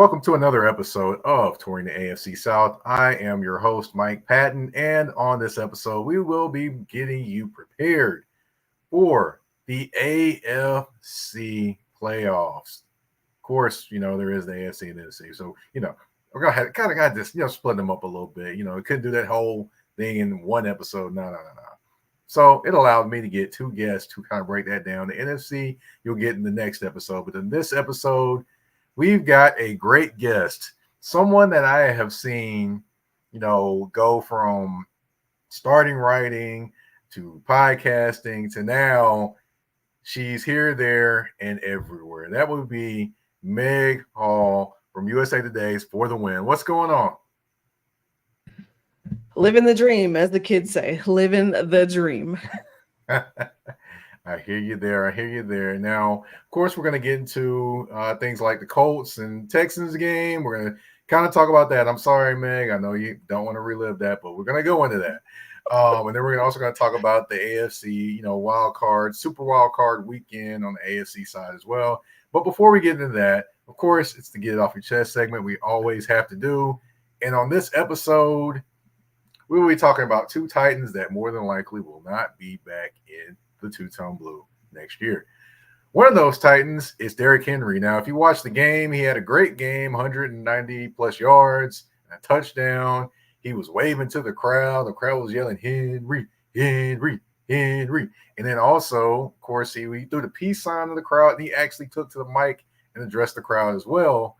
Welcome to another episode of Touring the AFC South. I am your host, Mike Patton, and on this episode, we will be getting you prepared for the AFC playoffs. Of course, there is the AFC and the NFC, so we're gonna kind of got this, split them up a little bit. We couldn't do that whole thing in one episode. No. So it allowed me to get two guests to kind of break that down. The NFC you'll get in the next episode, but in this episode, we've got a great guest, someone that I have seen, go from starting writing to podcasting to now she's here, there, and everywhere. That would be Meg Hall from USA Today's For the Win. What's going on? Living the dream, as the kids say. Living the dream. I hear you there. Now, of course, we're going to get into things like the Colts and Texans game. We're going to kind of talk about that. I'm sorry, Meg. I know you don't want to relive that, but we're going to go into that. And then we're also going to talk about the AFC, super wild card weekend on the AFC side as well. But before we get into that, of course, it's the Get It Off Your Chest segment we always have to do. And on this episode, we will be talking about two Titans that more than likely will not be back in the two-tone blue next year. One of those Titans is Derrick Henry. Now, if you watch the game, he had a great game, 190 plus yards, a touchdown. He was waving to the crowd. The crowd was yelling, Henry, Henry, Henry. And then also, of course, he threw the peace sign to the crowd, and he actually took to the mic and addressed the crowd as well.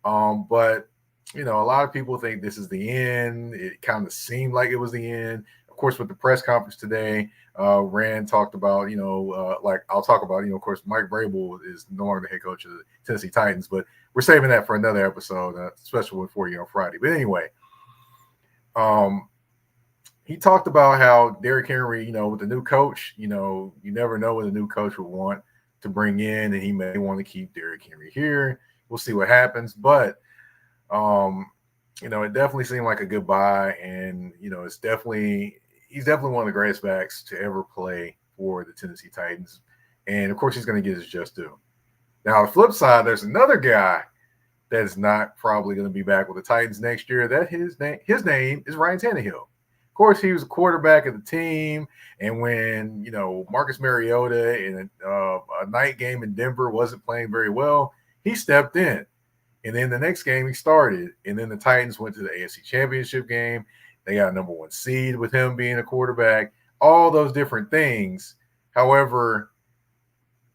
But a lot of people think this is the end. It kind of seemed like it was the end. Of course, with the press conference today, Rand talked about, I'll talk about, of course, Mike Vrabel is no longer the head coach of the Tennessee Titans, but we're saving that for another episode, special one for you on Friday. But anyway, he talked about how Derrick Henry, with the new coach, you never know what the new coach would want to bring in, and he may want to keep Derrick Henry here. We'll see what happens, but it definitely seemed like a good buy, and he's definitely one of the greatest backs to ever play for the Tennessee Titans, and of course he's going to get his just due. Now, on the flip side, there's another guy that is not probably going to be back with the Titans next year. That his name is Ryan Tannehill. Of course, he was a quarterback of the team, and when Marcus Mariota in a night game in Denver wasn't playing very well, he stepped in. And then the next game he started, and then the Titans went to the AFC Championship game. They got a number one seed with him being a quarterback, all those different things. However,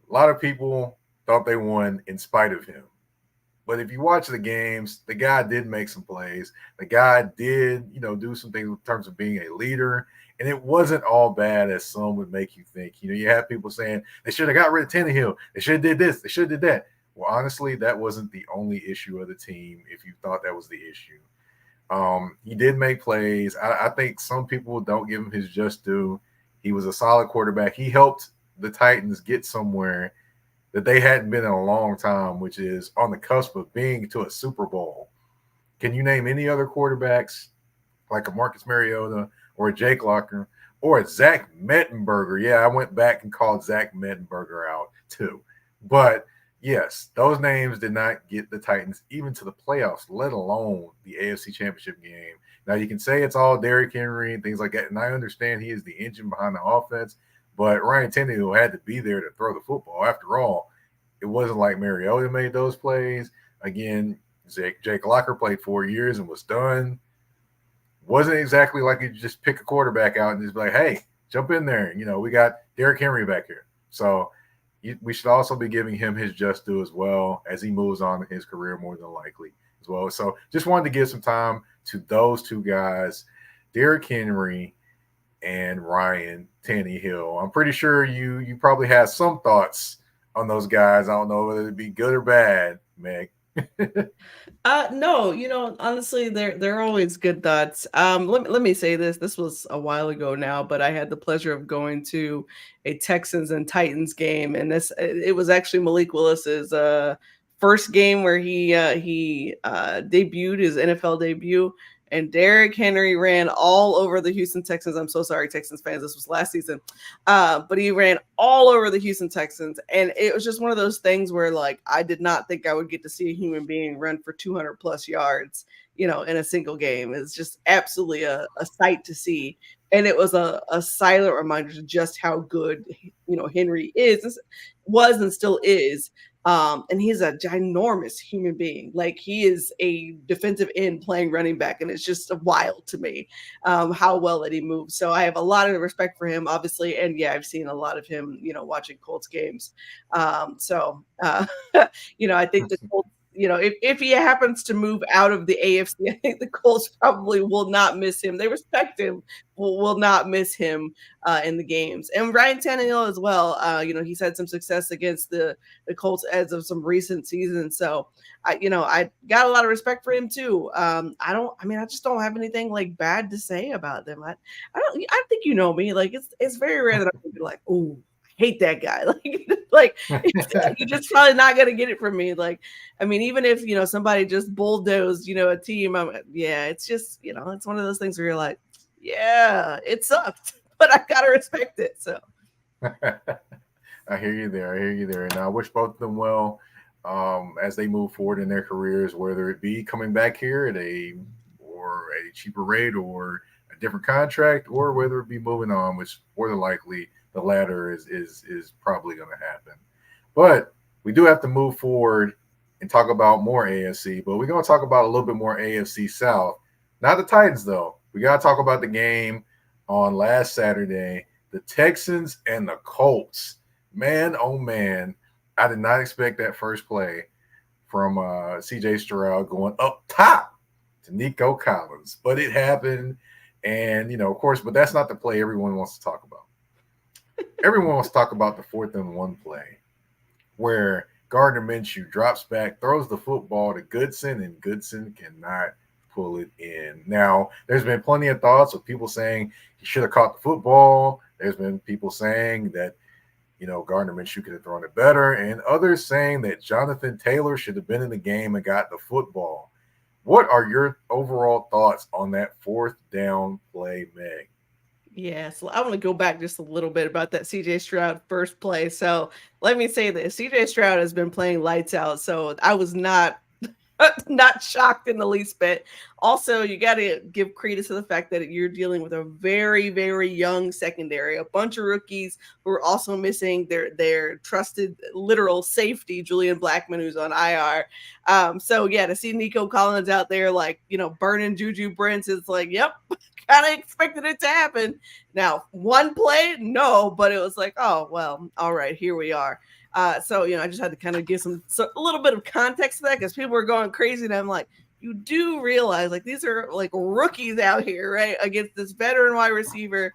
a lot of people thought they won in spite of him. But if you watch the games, the guy did make some plays. The guy did, do some things in terms of being a leader. And it wasn't all bad as some would make you think. You have people saying they should have got rid of Tannehill. They should have did this. They should have did that. Well, honestly, that wasn't the only issue of the team, if you thought that was the issue. He did make plays. I think some people don't give him his just due. He was a solid quarterback. He helped the Titans get somewhere that they hadn't been in a long time, which is on the cusp of being to a Super Bowl. Can you name any other quarterbacks like a Marcus Mariota or a Jake Locker or a Zach Mettenberger? Yeah, I went back and called Zach Mettenberger out too. But yes, those names did not get the Titans even to the playoffs, let alone the AFC Championship game. Now, you can say it's all Derrick Henry and things like that, and I understand he is the engine behind the offense, but Ryan Tannehill had to be there to throw the football. After all, it wasn't like Mariota made those plays. Again, Jake Locker played 4 years and was done. Wasn't exactly like you just pick a quarterback out and just be like, hey, jump in there. We got Derrick Henry back here. So we should also be giving him his just due as well as he moves on in his career more than likely as well. So just wanted to give some time to those two guys, Derrick Henry and Ryan Tannehill. I'm pretty sure you probably have some thoughts on those guys. I don't know whether it'd be good or bad, Meg. No, honestly, they're always good thoughts. Let me say this. This was a while ago now, but I had the pleasure of going to a Texans and Titans game, and it was actually Malik Willis's first game where he debuted his NFL debut, and Derrick Henry ran all over the Houston Texans. I'm so sorry, Texans fans. This was last season. But he ran all over the Houston Texans. And it was just one of those things where, like, I did not think I would get to see a human being run for 200 plus yards, in a single game. It's just absolutely a sight to see. And it was a silent reminder to just how good, Henry was and still is. And he's a ginormous human being. Like, he is a defensive end playing running back, and it's just wild to me how well that he moves. So I have a lot of respect for him, obviously, and yeah, I've seen a lot of him, watching Colts games. I think the Colts. If he happens to move out of the AFC, I think the Colts probably will not miss him. They respect him, will not miss him in the games. And Ryan Tannehill as well. He's had some success against the Colts as of some recent seasons. So I got a lot of respect for him too. I just don't have anything like bad to say about them. I think me. Like, it's very rare that I would be like, oh, hate that guy. Like you're just probably not gonna get it from me. Like, I mean, even if somebody just bulldozed a team, it's just it's one of those things where you're like, yeah, it sucked, but I gotta respect it. So I hear you there. And I wish both of them well as they move forward in their careers, whether it be coming back here at a cheaper rate or a different contract, or whether it be moving on, which more than likely the latter is probably going to happen. But we do have to move forward and talk about more AFC, but we're going to talk about a little bit more AFC South. Not the Titans, though. We got to talk about the game on last Saturday, the Texans and the Colts. Man, oh man, I did not expect that first play from CJ Stroud going up top to Nico Collins, but it happened. And, of course, but that's not the play everyone wants to talk about. Everyone wants to talk about the 4th and 1 play where Gardner Minshew drops back, throws the football to Goodson, and Goodson cannot pull it in. Now, there's been plenty of thoughts of people saying he should have caught the football. There's been people saying that, Gardner Minshew could have thrown it better, and others saying that Jonathan Taylor should have been in the game and got the football. What are your overall thoughts on that 4th down play, Meg? yeah, so I want to go back just a little bit about that CJ Stroud first play. So let me say this: CJ Stroud has been playing lights out, so I was not shocked in the least bit. Also, you got to give credit to the fact that you're dealing with a very, very young secondary, a bunch of rookies who are also missing their trusted literal safety, Julian Blackmon, who's on IR. So yeah, to see Nico Collins out there, like, burning Juju Brents, it's like, yep, kind of expected it to happen. Now, one play, no, but it was like, oh, well, all right, here we are. So I just had to kind of give a little bit of context to that, because people were going crazy, and I'm like, you do realize, like, these are like rookies out here, right, against this veteran wide receiver.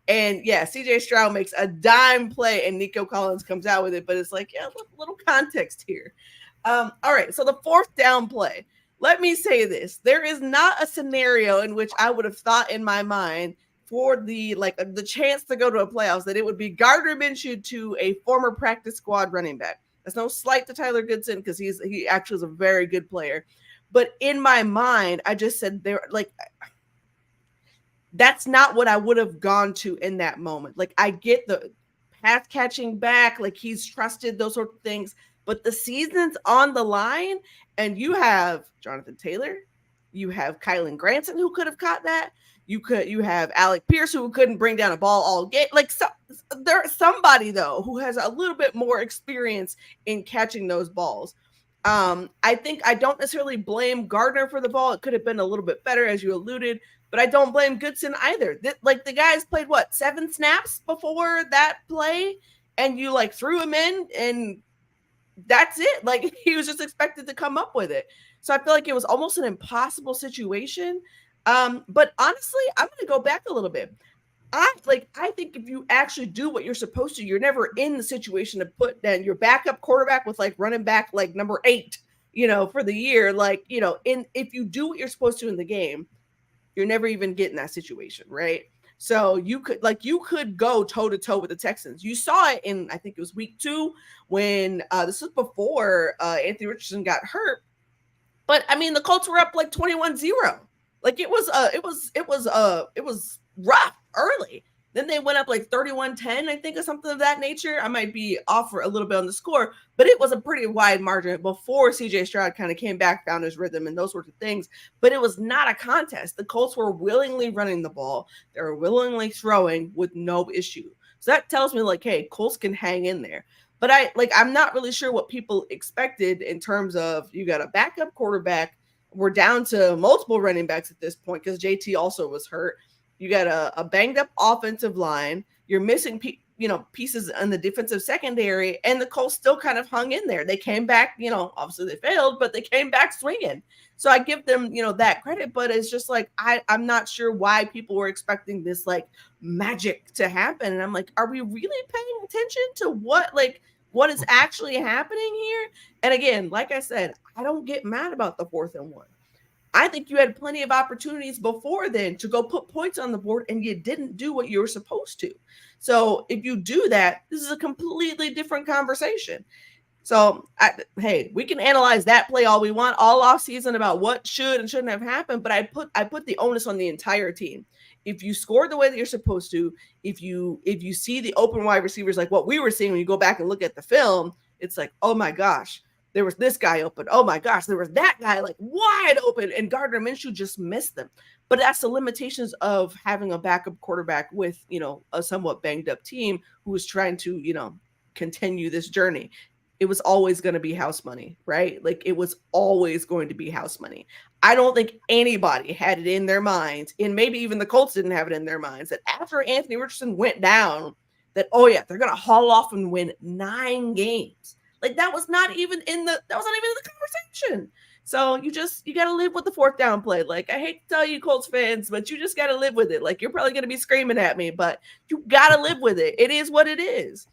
And yeah, CJ Stroud makes a dime play and Nico Collins comes out with it, but it's like, yeah, little context here. All right, so the 4th down play. Let me say this: there is not a scenario in which I would have thought in my mind for the chance to go to a playoffs that it would be Gardner Minshew to a former practice squad running back. That's no slight to Tyler Goodson, because he actually is a very good player. But in my mind, I just said that's not what I would have gone to in that moment. Like, I get the pass catching back, like he's trusted, those sort of things. But the season's on the line, and you have Jonathan Taylor, you have Kylan Granson who could have caught that. You have Alec Pierce who couldn't bring down a ball all game. Like, there's somebody though who has a little bit more experience in catching those balls. I think I don't necessarily blame Gardner for the ball. It could have been a little bit better, as you alluded, but I don't blame Goodson either. The guys played 7 snaps before that play, and you threw him in, and that's it. Like, he was just expected to come up with it. So I feel like it was almost an impossible situation. But honestly, I'm going to go back a little bit. I think if you actually do what you're supposed to, you're never in the situation to put down your backup quarterback with running back number 8, for the year. If you do what you're supposed to in the game, you're never even getting that situation, right? So you could go toe to toe with the Texans. You saw it in, I think it was week 2 when this was before Anthony Richardson got hurt. But I mean, the Colts were up 21-0. Like it was rough early. Then they went up like 31-10, I think, or something of that nature. I might be off for a little bit on the score, but it was a pretty wide margin before CJ Stroud kind of came back, found his rhythm, and those sorts of things. But it was not a contest. The Colts were willingly running the ball. They were willingly throwing with no issue. So that tells me, like, hey, Colts can hang in there. But I'm not really sure what people expected in terms of, you got a backup quarterback. We're down to multiple running backs at this point because JT also was hurt. You got a banged up offensive line. You're missing pieces in the defensive secondary, and the Colts still kind of hung in there. They came back, obviously they failed, but they came back swinging. So I give them, that credit, but it's just like, I'm not sure why people were expecting this like magic to happen. And I'm like, are we really paying attention to what is actually happening here? And again, like I said, I don't get mad about the 4th and 1. I think you had plenty of opportunities before then to go put points on the board, and you didn't do what you were supposed to. So if you do that, this is a completely different conversation. So, hey, we can analyze that play all we want all off season about what should and shouldn't have happened, but I put the onus on the entire team. If you score the way that you're supposed to, if you see the open wide receivers like what we were seeing when you go back and look at the film, it's like, oh my gosh, there was this guy open. Oh my gosh, there was that guy like wide open, and Gardner Minshew just missed them. But that's the limitations of having a backup quarterback with, a somewhat banged up team who is trying to, continue this journey. It was always going to be house money, right? Like it was always going to be house money. I don't think anybody had it in their minds, and maybe even the Colts didn't have it in their minds, that after Anthony Richardson went down, that, oh yeah, they're going to haul off and win 9 games. Like that was not even in the conversation. So you got to live with the 4th down play. Like, I hate to tell you, Colts fans, but you just got to live with it. Like, you're probably going to be screaming at me, but you got to live with it. It is what it is.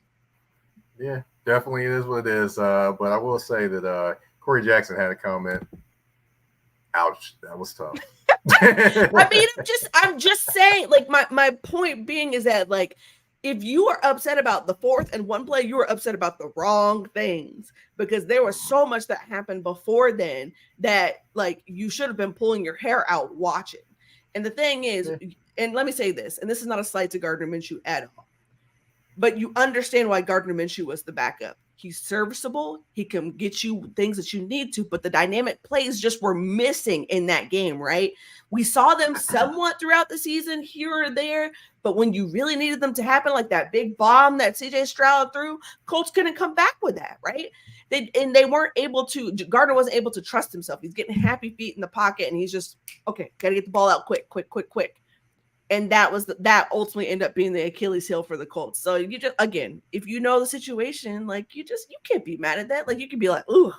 Yeah, definitely it is what it is. But I will say that Corey Jackson had a comment. Ouch, that was tough. I mean, I'm just saying, like, my point being is that, like, if you are upset about the 4th and 1 play, you are upset about the wrong things, because there was so much that happened before then that, like, you should have been pulling your hair out watching. And the thing is, and let me say this, and this is not a slight to Gardner Minshew at all, but you understand why Gardner Minshew was the backup. He's serviceable. He can get you things that you need to, but the dynamic plays just were missing in that game, right? We saw them somewhat throughout the season here or there, but when you really needed them to happen, like that big bomb that CJ Stroud threw, Colts couldn't come back with that, right? They weren't able to, Gardner wasn't able to trust himself. He's getting happy feet in the pocket, and he's just, okay, got to get the ball out quick. And that ultimately ended up being the Achilles heel for the Colts. So you just, again, if you know the situation, like you can't be mad at that. Like you can be like, ooh,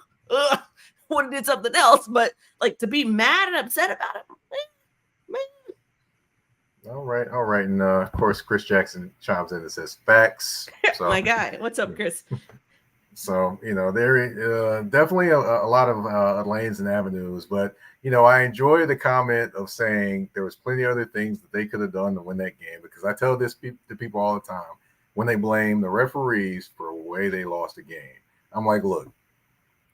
would have did something else, but like to be mad and upset about it, man. All right. And of course, Chris Jackson chimes in and says facts. So, my guy, what's up, Chris? So, there definitely a lot of lanes and avenues, but I enjoy the comment of saying there was plenty of other things that they could have done to win that game, because I tell this to people all the time when they blame the referees for the way they lost the game. I'm like, look,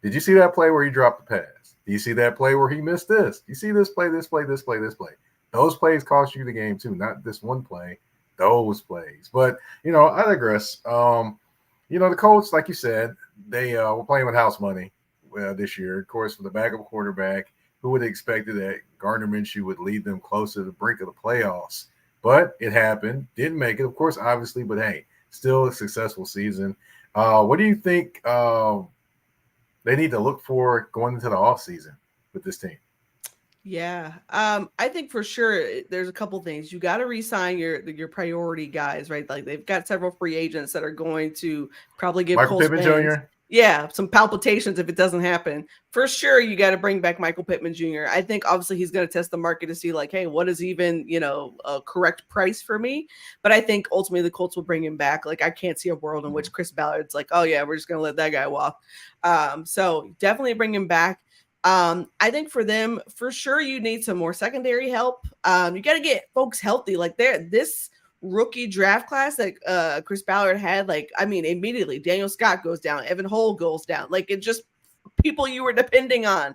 did you see that play where he dropped the pass? Do you see that play where he missed this? Do you see this play? Those plays cost you the game too, not this one play, those plays. But, I digress. The Colts, like you said, they were playing with house money this year. Of course, for the backup quarterback, who would have expected that Gardner Minshew would lead them closer to the brink of the playoffs? But it happened. Didn't make it, of course, obviously. But, hey, still a successful season. What do you think they need to look for going into the offseason with this team? Yeah. I think for sure there's a couple things. You got to re-sign your priority guys, right? Like they've got several free agents that are going to probably give Michael Pittman Jr. Yeah, some palpitations if it doesn't happen. For sure, you got to bring back Michael Pittman Jr. I think obviously he's going to test the market to see like, hey, what is even, a correct price for me? But I think ultimately the Colts will bring him back. Like I can't see a world in which Chris Ballard's like, oh yeah, we're just going to let that guy walk. So definitely bring him back. I think for them, for sure, you need some more secondary help. You got to get folks healthy. Like this rookie draft class that Chris Ballard had, like, I mean, immediately Daniel Scott goes down, Evan Hull goes down. Like it just people you were depending on.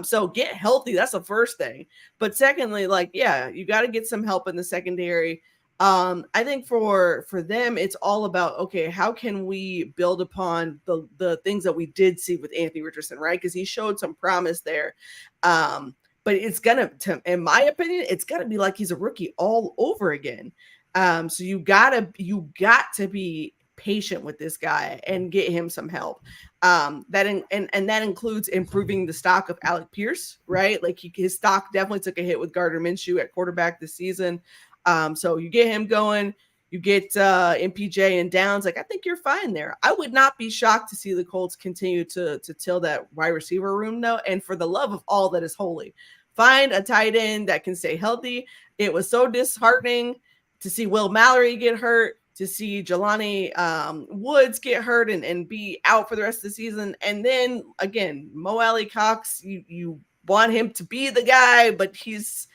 So get healthy. That's the first thing. But secondly, like, yeah, you got to get some help in the secondary. I think for them, it's all about, okay, how can we build upon the things that we did see with Anthony Richardson, right? Because he showed some promise there. But it's gonna, in my opinion, it's gotta be like he's a rookie all over again. So you got to be patient with this guy and get him some help. And that includes improving the stock of Alec Pierce, right? Like his stock definitely took a hit with Gardner Minshew at quarterback this season. So you get him going, you get MPJ and Downs. Like, I think you're fine there. I would not be shocked to see the Colts continue to till that wide receiver room, though. And for the love of all that is holy, find a tight end that can stay healthy. It was so disheartening to see Will Mallory get hurt, to see Jelani Woods get hurt and be out for the rest of the season. And then again, Mo Alley Cox, you want him to be the guy, but he's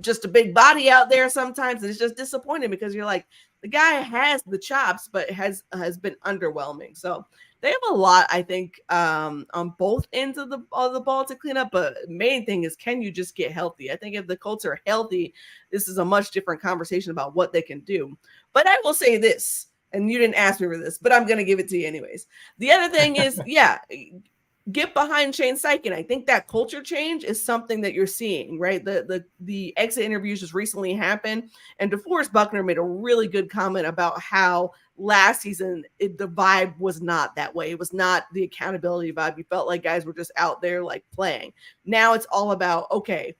just a big body out there sometimes. And it's just disappointing because you're like, the guy has the chops, but has been underwhelming. So they have a lot, I think, on both ends of the ball to clean up. But main thing is, can you just get healthy? I think if the Colts are healthy, this is a much different conversation about what they can do. But I will say this, and you didn't ask me for this, but I'm going to give it to you anyways. The other thing is, yeah, get behind Shane Steichen. I think that culture change is something that you're seeing, right? The exit interviews just recently happened, and DeForest Buckner made a really good comment about how last season the vibe was not that way. It was not the accountability vibe. You felt like guys were just out there like playing. Now it's all about, okay,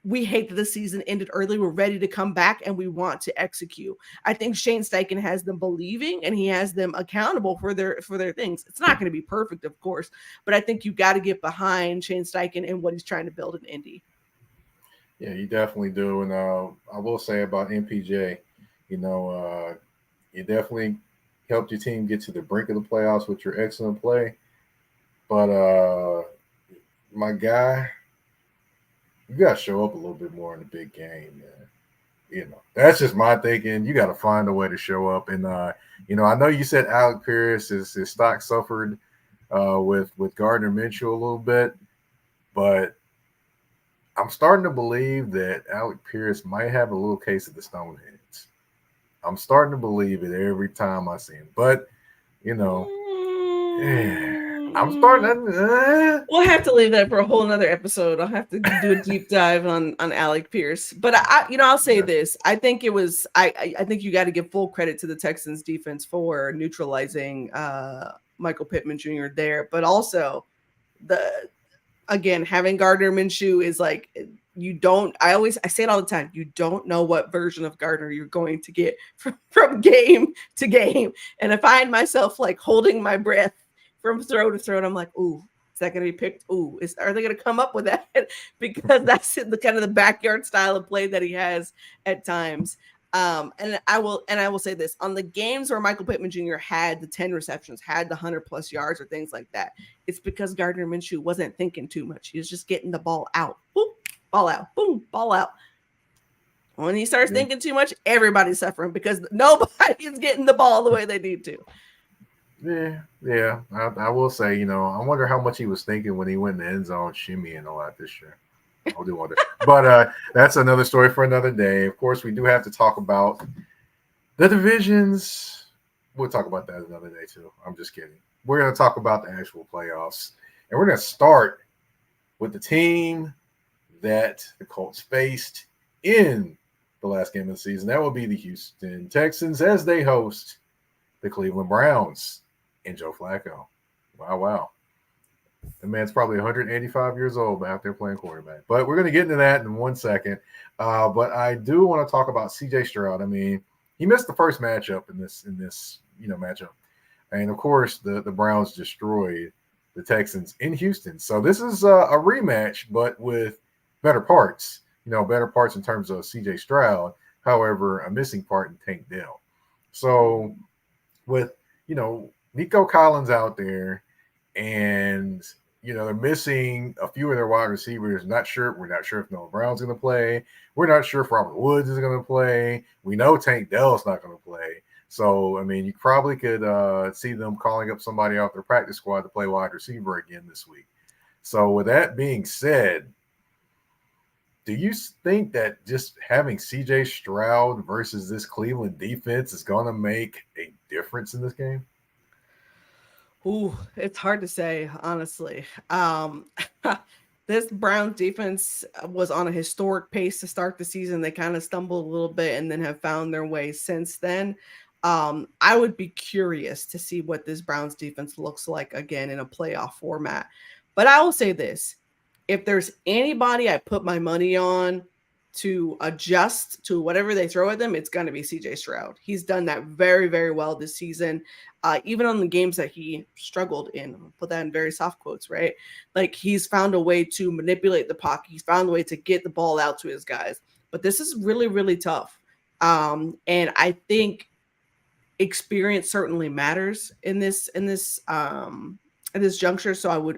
we hate that the season ended early. We're ready to come back and we want to execute. I think Shane Steichen has them believing and he has them accountable for their things. It's not going to be perfect, of course, but I think you got to get behind Shane Steichen and what he's trying to build in Indy. Yeah, you definitely do. And I will say about MPJ, you definitely helped your team get to the brink of the playoffs with your excellent play. But my guy, you got to show up a little bit more in the big game, man. That's just my thinking. You got to find a way to show up. And, I know you said Alec Pierce, his stock suffered with Gardner Minshew a little bit, but I'm starting to believe that Alec Pierce might have a little case of the Stoneheads. I'm starting to believe it every time I see him. But, I'm starting to. We'll have to leave that for a whole nother episode. I'll have to do a deep dive on Alec Pierce. But I'll say this. I think it was. I think you got to give full credit to the Texans defense for neutralizing Michael Pittman Jr. there. But also, having Gardner Minshew is like, you don't. I say it all the time. You don't know what version of Gardner you're going to get from game to game. And I find myself like holding my breath from throw to throw, and I'm like, ooh, is that going to be picked? Ooh, are they going to come up with that? Because that's the kind of the backyard style of play that he has at times. And I will say this, on the games where Michael Pittman Jr. had the 10 receptions, had the 100+ yards or things like that, it's because Gardner Minshew wasn't thinking too much. He was just getting the ball out. Boop, ball out. Boom, ball out. When he starts thinking too much, everybody's suffering because nobody is getting the ball the way they need to. Yeah. I will say, I wonder how much he was thinking when he went in the end zone shimmying a lot this year. I do wonder. But that's another story for another day. Of course, we do have to talk about the divisions. We'll talk about that another day, too. I'm just kidding. We're going to talk about the actual playoffs. And we're going to start with the team that the Colts faced in the last game of the season. That will be the Houston Texans as they host the Cleveland Browns and Joe Flacco. Wow. The man's probably 185 years old out there playing quarterback. But we're going to get into that in 1 second. But I do want to talk about C.J. Stroud. I mean, he missed the first matchup in this matchup. And, of course, the Browns destroyed the Texans in Houston. So this is a rematch, but with better parts. Better parts in terms of C.J. Stroud. However, a missing part in Tank Dell. So with, Nico Collins out there, and they're missing a few of their wide receivers. We're not sure if Noah Brown's going to play. We're not sure if Robert Woods is going to play. We know Tank Dell's not going to play. So, I mean, you probably could see them calling up somebody off their practice squad to play wide receiver again this week. So, with that being said, do you think that just having CJ Stroud versus this Cleveland defense is going to make a difference in this game? Ooh, it's hard to say, honestly. This Browns defense was on a historic pace to start the season. They kind of stumbled a little bit and then have found their way since then. I would be curious to see what this Browns defense looks like again in a playoff format. But I will say this, if there's anybody I put my money on to adjust to whatever they throw at them, it's going to be CJ Stroud. He's done that very, very well this season. Even on the games that he struggled in, I'll put that in very soft quotes, right? Like he's found a way to manipulate the pocket. He's found a way to get the ball out to his guys. But this is really, really tough. And I think experience certainly matters in this juncture. So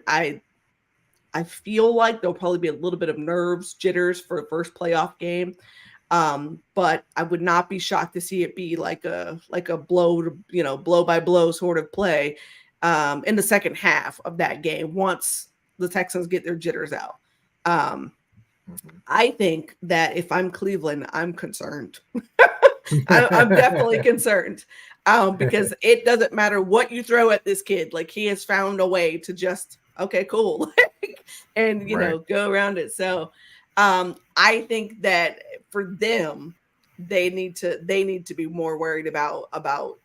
I feel like there'll probably be a little bit of nerves, jitters for the first playoff game. But I would not be shocked to see it be like a blow to, blow by blow sort of play in the second half of that game once the Texans get their jitters out. I think that if I'm Cleveland, I'm concerned. I'm definitely concerned because it doesn't matter what you throw at this kid. Like he has found a way to just, okay, cool. And, go around it. So I think that for them, they need to be more worried about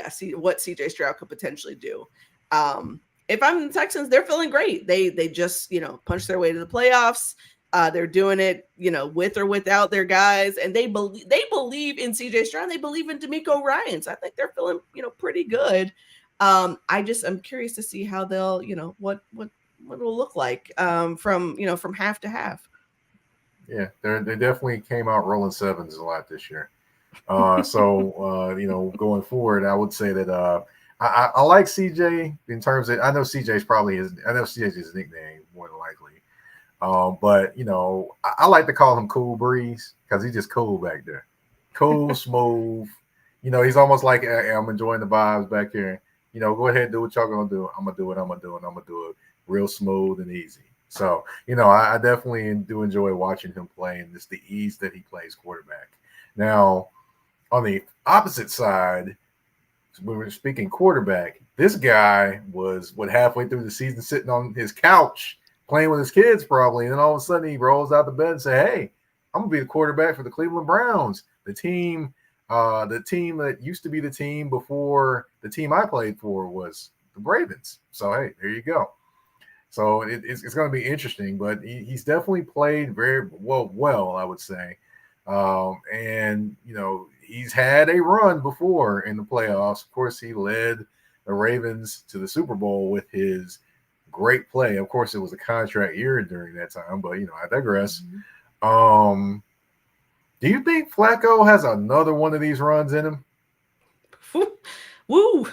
see what CJ Stroud could potentially do. If I'm the Texans, they're feeling great. They just, punched their way to the playoffs. They're doing it, with or without their guys, and they believe in CJ Stroud. They believe in D'Amico Ryans. I think they're feeling, pretty good. I'm curious to see how they'll, what it'll look like from half to half. Yeah, they definitely came out rolling sevens a lot this year. So going forward, I would say that I like CJ in terms of I know CJ's his nickname more than likely. But I like to call him Cool Breeze because he's just cool back there, cool, smooth. He's almost like hey, I'm enjoying the vibes back here. Go ahead and do what y'all gonna do. I'm gonna do it. I'm gonna do it real smooth and easy. So I definitely do enjoy watching him play and just the ease that he plays quarterback. Now, on the opposite side, when we're speaking quarterback, this guy was halfway through the season sitting on his couch playing with his kids probably, and then all of a sudden he rolls out the bed and say, "Hey, I'm gonna be the quarterback for the Cleveland Browns, the team that used to be the team before the team I played for was the Ravens." So hey, there you go. So it's going to be interesting, but he's definitely played very well, I would say, and he's had a run before in the playoffs. Of course, he led the Ravens to the Super Bowl with his great play. Of course, it was a contract year during that time, but I digress. Mm-hmm. Do you think Flacco has another one of these runs in him? Woo.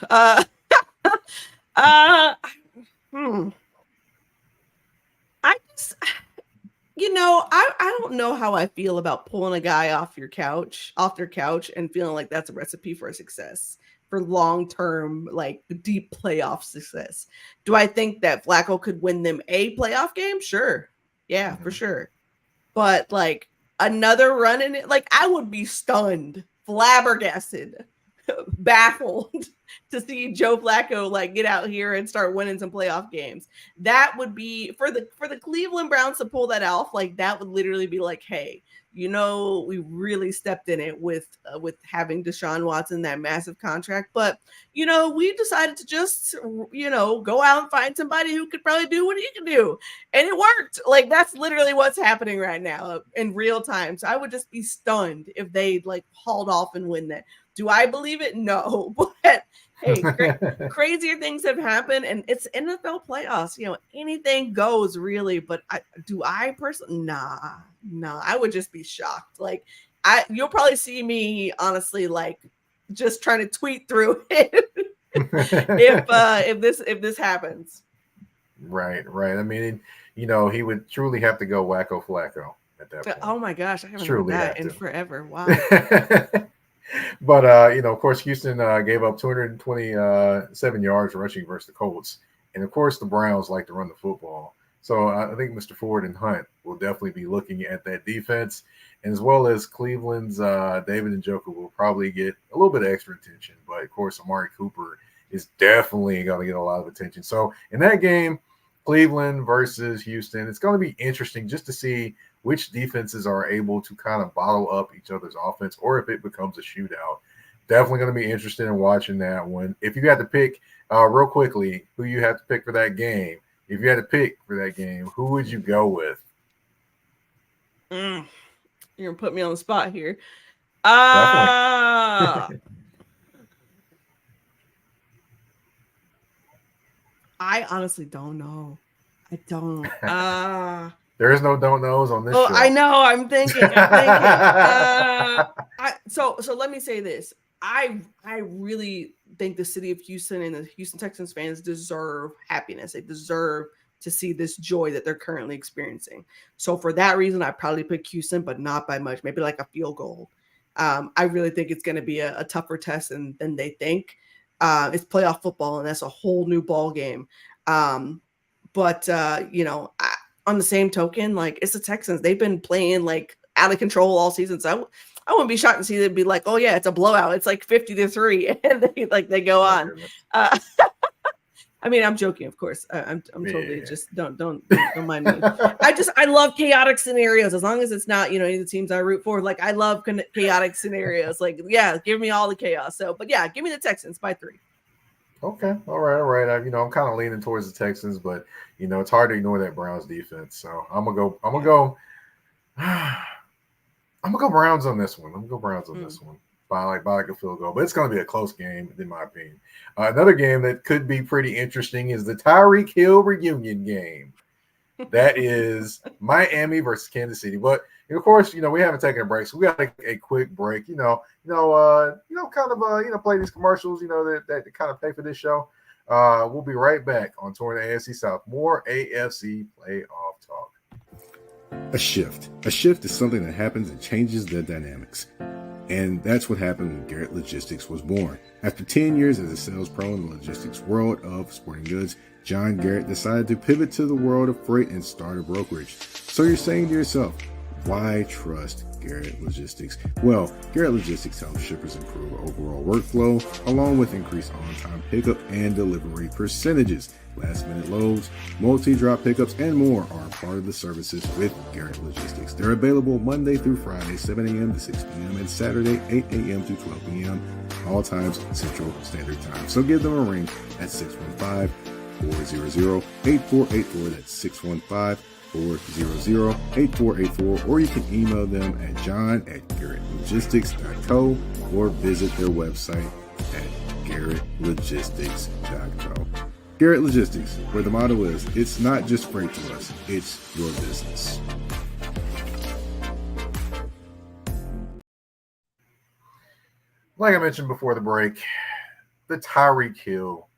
I just, I don't know how I feel about pulling a guy off their couch, and feeling like that's a recipe for success, for long-term, like deep playoff success. Do I think that Flacco could win them a playoff game? Sure. Yeah, for sure. But like another run in it, like I would be stunned, flabbergasted, baffled to see Joe Flacco like get out here and start winning some playoff games. That would be for the Cleveland Browns to pull that off. Like that would literally be like, hey, we really stepped in it with having Deshaun Watson, that massive contract. But we decided to just go out and find somebody who could probably do what he can do, and it worked. Like that's literally what's happening right now in real time. So I would just be stunned if they like hauled off and win that. Do I believe it? No, but hey, crazier things have happened, and it's NFL playoffs. Anything goes really. But I personally, nah, I would just be shocked. Like you'll probably see me honestly, like just trying to tweet through it if this happens. Right. I mean, he would truly have to go wacko Flacco at that point. Oh my gosh, I haven't heard that in forever. Wow. But of course, Houston gave up 227 yards rushing versus the Colts, and of course, the Browns like to run the football. So I think Mr. Ford and Hunt will definitely be looking at that defense, and as well as Cleveland's David Njoku will probably get a little bit of extra attention. But of course, Amari Cooper is definitely going to get a lot of attention. So in that game, Cleveland versus Houston, it's going to be interesting just to see which defenses are able to kind of bottle up each other's offense, or if it becomes a shootout. Definitely going to be interested in watching that one. If you had to pick real quickly who you have to pick for that game, if you had to pick for that game, who would you go with? You're gonna put me on the spot here. Definitely. I honestly don't know. I don't. There is no don't knows on this show. I know. I'm thinking. So let me say this. I really think the city of Houston and the Houston Texans fans deserve happiness. They deserve to see this joy that they're currently experiencing. So for that reason, I probably pick Houston, but not by much. Maybe like a field goal. I really think it's going to be a tougher test than they think. It's playoff football, and that's a whole new ball game. But on the same token, like, it's the Texans. They've been playing like out of control all season. So I wouldn't be shocked to see them be like, oh yeah, it's a blowout. It's like 50-3, and they go on. I mean, I'm joking, of course. I'm totally just don't mind me. I love chaotic scenarios, as long as it's not, any of the teams I root for. Like, I love chaotic scenarios. Like, yeah, give me all the chaos. So, but yeah, give me the Texans by 3. Okay, all right. I'm kind of leaning towards the Texans, but it's hard to ignore that Browns defense. So I'm gonna go Browns on this one. This one by like a field goal, but it's gonna be a close game in my opinion. Another game that could be pretty interesting is the Tyreek Hill reunion game. That is Miami versus Kansas City. But of course, we haven't taken a break, so we got a quick break. Kind of play these commercials. That kind of pay for this show. We'll be right back on Touring the AFC South. More AFC playoff talk. A shift. A shift is something that happens and changes the dynamics. And that's what happened when Garrett Logistics was born. After 10 years as a sales pro in the logistics world of sporting goods, John Garrett decided to pivot to the world of freight and start a brokerage. So you're saying to yourself, why trust Garrett Logistics? Well, Garrett Logistics helps shippers improve overall workflow, along with increased on-time pickup and delivery percentages. Last-minute loads, multi-drop pickups, and more are part of the services with Garrett Logistics. They're available Monday through Friday, 7 a.m. to 6 p.m., and Saturday, 8 a.m. to 12 p.m., all times Central Standard Time. So give them a ring at 615-400-8484. That's 615-400-8484, or you can email them at john@garrettlogistics.co or visit their website at garrettlogistics.co. Garrett Logistics, where the motto is, it's not just freight to us, it's your business. Like I mentioned before the break, the Tyreek Hill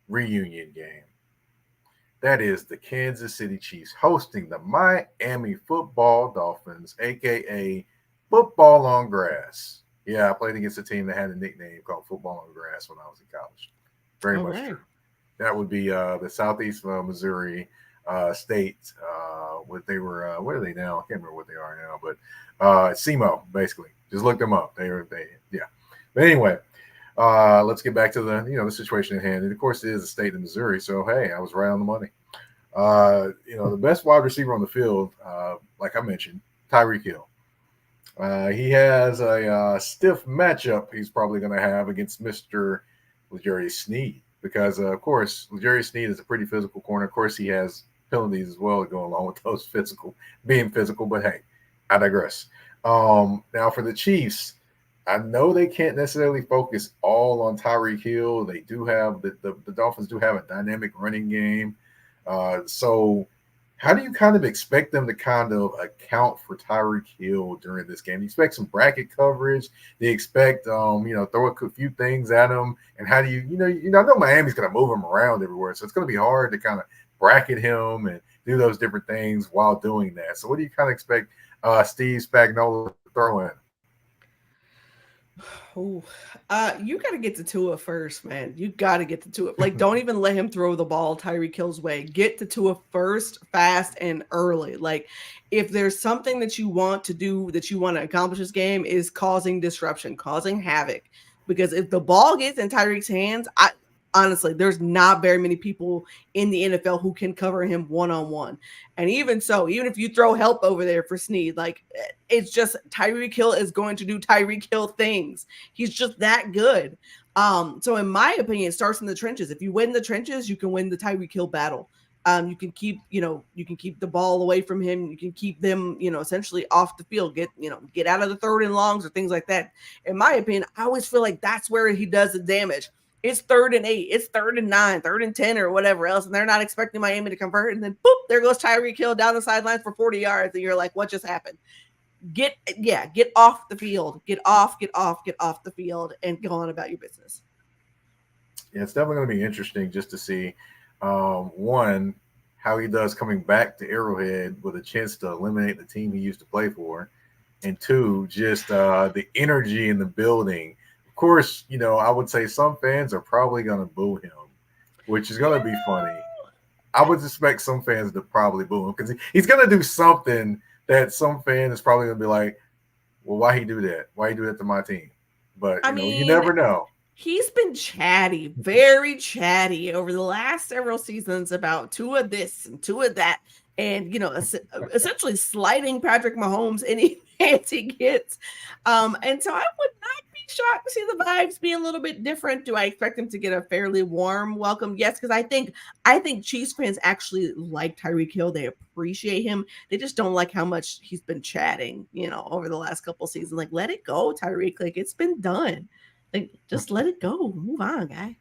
reunion game. That is the Kansas City Chiefs hosting the Miami Football Dolphins, a.k.a. Football on Grass. Yeah, I played against a team that had a nickname called Football on Grass when I was in college. Very much true. That would be the Southeast Missouri state. What they were, what are they now? I can't remember what they are now, but SEMO, basically. Just look them up. Yeah. But anyway, let's get back to the situation at hand. And of course, it is a state in Missouri, so hey, I was right on the money. The best wide receiver on the field, like I mentioned, Tyreek Hill. He has a stiff matchup he's probably going to have against Mr. L'Jarius Sneed. Because, of course, L'Jarius Sneed is a pretty physical corner. Of course, he has penalties as well to go along with those being physical. But, hey, I digress. Now, for the Chiefs, I know they can't necessarily focus all on Tyreek Hill. They do have the Dolphins do have a dynamic running game. So how do you kind of expect them to kind of account for Tyreek Hill during this game? Do you expect some bracket coverage? Do you expect, throw a few things at him? And how do I know Miami's going to move him around everywhere. So it's going to be hard to kind of bracket him and do those different things while doing that. So what do you kind of expect Steve Spagnuolo to throw in? Oh, you got to get to Tua first, man. You got to get to Tua. Like, don't even let him throw the ball Tyreek Hill's way. Get to Tua first, fast, and early. Like, if there's something that you want to do, that you want to accomplish this game, is causing disruption, causing havoc. Because if the ball gets in Tyreek's hands, honestly, there's not very many people in the NFL who can cover him one-on-one. And even so, even if you throw help over there for Snead, like, it's just Tyreek Hill is going to do Tyreek Hill things. He's just that good. So in my opinion, it starts in the trenches. If you win the trenches, you can win the Tyreek Hill battle. You can keep the ball away from him. You can keep them, essentially off the field, get out of the third and longs or things like that. In my opinion, I always feel like that's where he does the damage. It's 3rd and 8, it's 3rd and 9, 3rd and 10, or whatever else, and they're not expecting Miami to convert, and then boop, there goes Tyreek Hill down the sidelines for 40 yards, and you're like, what just happened? Get off the field. Get off the field and go on about your business. Yeah, it's definitely going to be interesting just to see, one, how he does coming back to Arrowhead with a chance to eliminate the team he used to play for, and two, just the energy in the building. Of course, I would say some fans are probably going to boo him, which is going to be funny. I would expect some fans to probably boo him because he's going to do something that some fan is probably going to be like, well, why he do that? Why he do that to my team? But, you never know. He's been chatty, very chatty over the last several seasons about two of this and two of that. And, essentially slighting Patrick Mahomes any chance he gets. And so I would not be shocked to see the vibes be a little bit different. Do I expect him to get a fairly warm welcome? Yes, because I think Chiefs fans actually like Tyreek Hill. They appreciate him. They just don't like how much he's been chatting, over the last couple of seasons. Like, let it go, Tyreek. Like, it's been done. Like, just let it go. Move on, guy.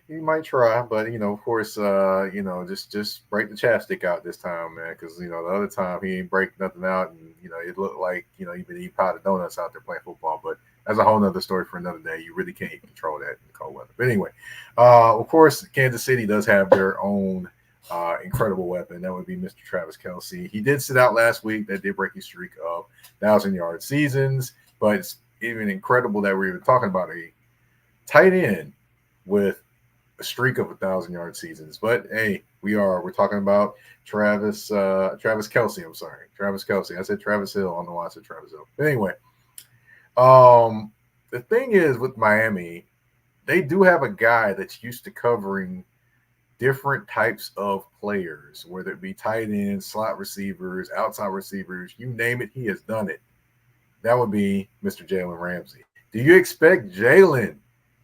He might try, but of course, just break the chapstick out this time, man. Because the other time he ain't break nothing out, and it looked like he'd been eating pot of donuts out there playing football. But that's a whole nother story for another day. You really can't control that in the cold weather. But anyway, of course, Kansas City does have their own incredible weapon. That would be Mr. Travis Kelce. He did sit out last week. That did break his streak of 1,000-yard seasons. But it's even incredible that we're even talking about a tight end with a streak of 1,000-yard seasons. But hey, we're talking about Travis Kelce. I'm sorry, Travis Kelce. I said Travis Hill. I don't know why I said Travis Hill. But anyway, the thing is with Miami, they do have a guy that's used to covering different types of players, whether it be tight ends, slot receivers, outside receivers, you name it, he has done it. That would be Mr. Jalen Ramsey. Do you expect Jalen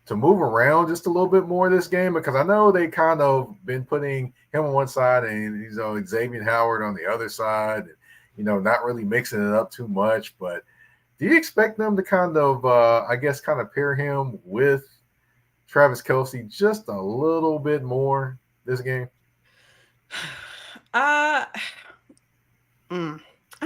to move around just a little bit more this game? Because I know they kind of been putting him on one side and Xavier Howard on the other side, and, not really mixing it up too much. But do you expect them to kind of pair him with Travis Kelce just a little bit more this game? That's